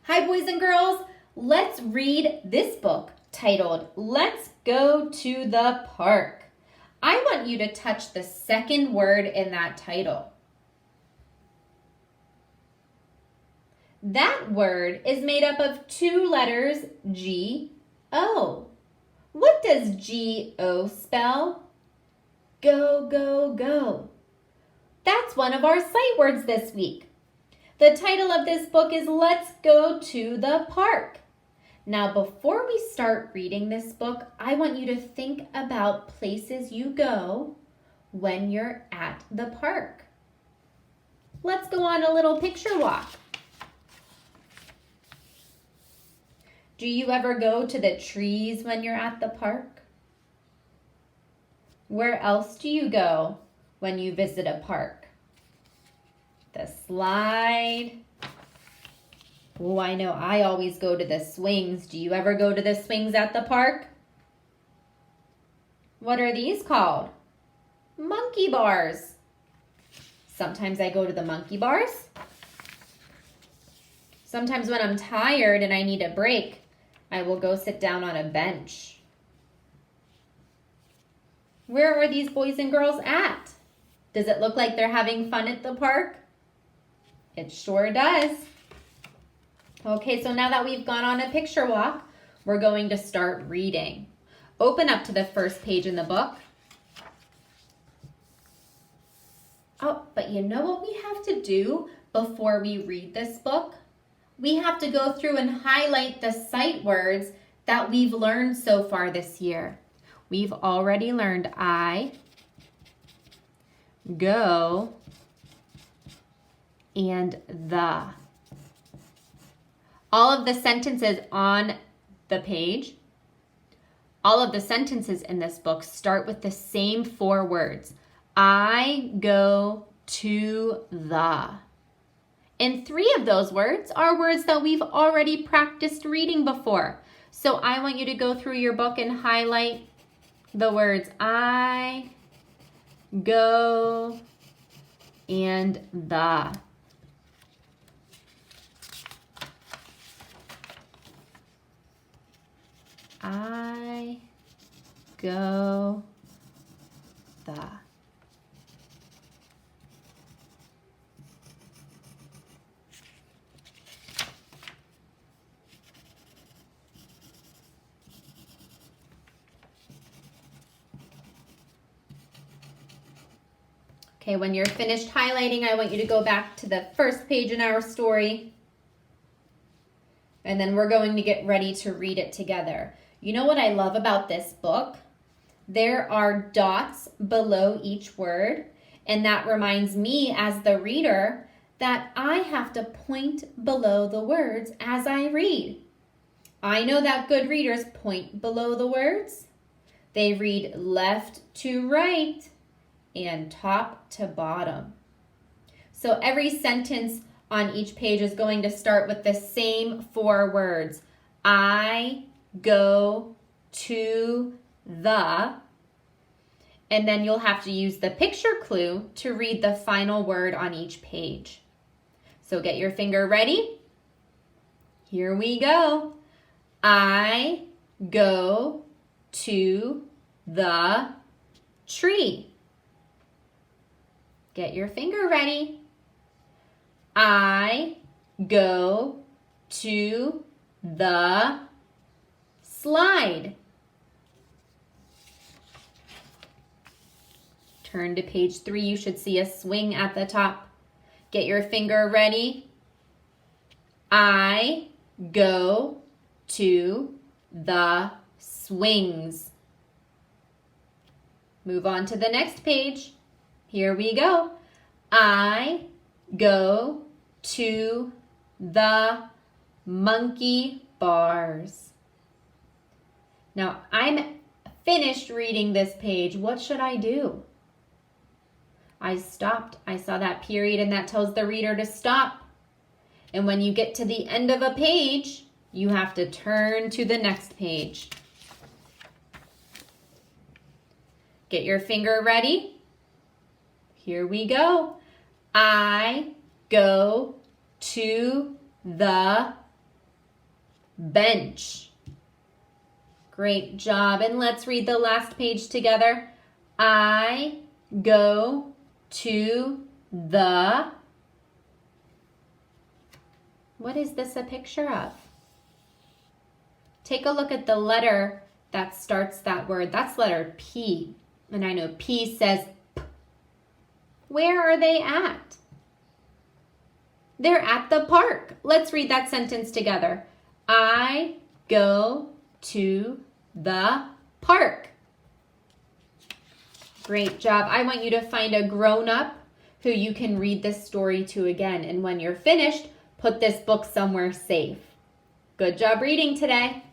Hi, boys and girls. Let's read this book titled, Let's Go to the Park. I want you to touch the second word in that title. That word is made up of two letters, G-O. What does G-O spell? Go, go, go. That's one of our sight words this week. The title of this book is Let's Go to the Park. Now, before we start reading this book, I want you to think about places you go when you're at the park. Let's go on a little picture walk. Do you ever go to the trees when you're at the park? Where else do you go when you visit a park? The slide. Oh, I know I always go to the swings. Do you ever go to the swings at the park? What are these called? Monkey bars. Sometimes I go to the monkey bars. Sometimes when I'm tired and I need a break, I will go sit down on a bench. Where are these boys and girls at? Does it look like they're having fun at the park? It sure does. Okay, so now that we've gone on a picture walk, we're going to start reading. Open up to the first page in the book. Oh, but you know what we have to do before we read this book? We have to go through and highlight the sight words that we've learned so far this year. We've already learned I, go, and the. All of the sentences on the page, all of the sentences in this book start with the same four words. I go to the. And three of those words are words that we've already practiced reading before. So I want you to go through your book and highlight the words I, go, and the. I, go, the. Okay, when you're finished highlighting, I want you to go back to the first page in our story. And then we're going to get ready to read it together. You know what I love about this book? There are dots below each word, and that reminds me as the reader that I have to point below the words as I read. I know that good readers point below the words. They read left to right and top to bottom. So every sentence on each page is going to start with the same four words. I go to the, and then you'll have to use the picture clue to read the final word on each page. So get your finger ready. Here we go. I go to the tree. Get your finger ready. I go to the slide. Turn to page 3. You should see a swing at the top. Get your finger ready. I go to the swings. Move on to the next page. Here we go. I go to the monkey bars. Now, I'm finished reading this page. What should I do? I stopped. I saw that period, and that tells the reader to stop. And when you get to the end of a page, you have to turn to the next page. Get your finger ready. Here we go. I go to the bench. Great job. And let's read the last page together. I go to the... What is this a picture of? Take a look at the letter that starts that word. That's letter P. And I know P says P. Where are they at? They're at the park. Let's read that sentence together. I go to the park. Great job. I want you to find a grown-up who you can read this story to again. And when you're finished, put this book somewhere safe. Good job reading today.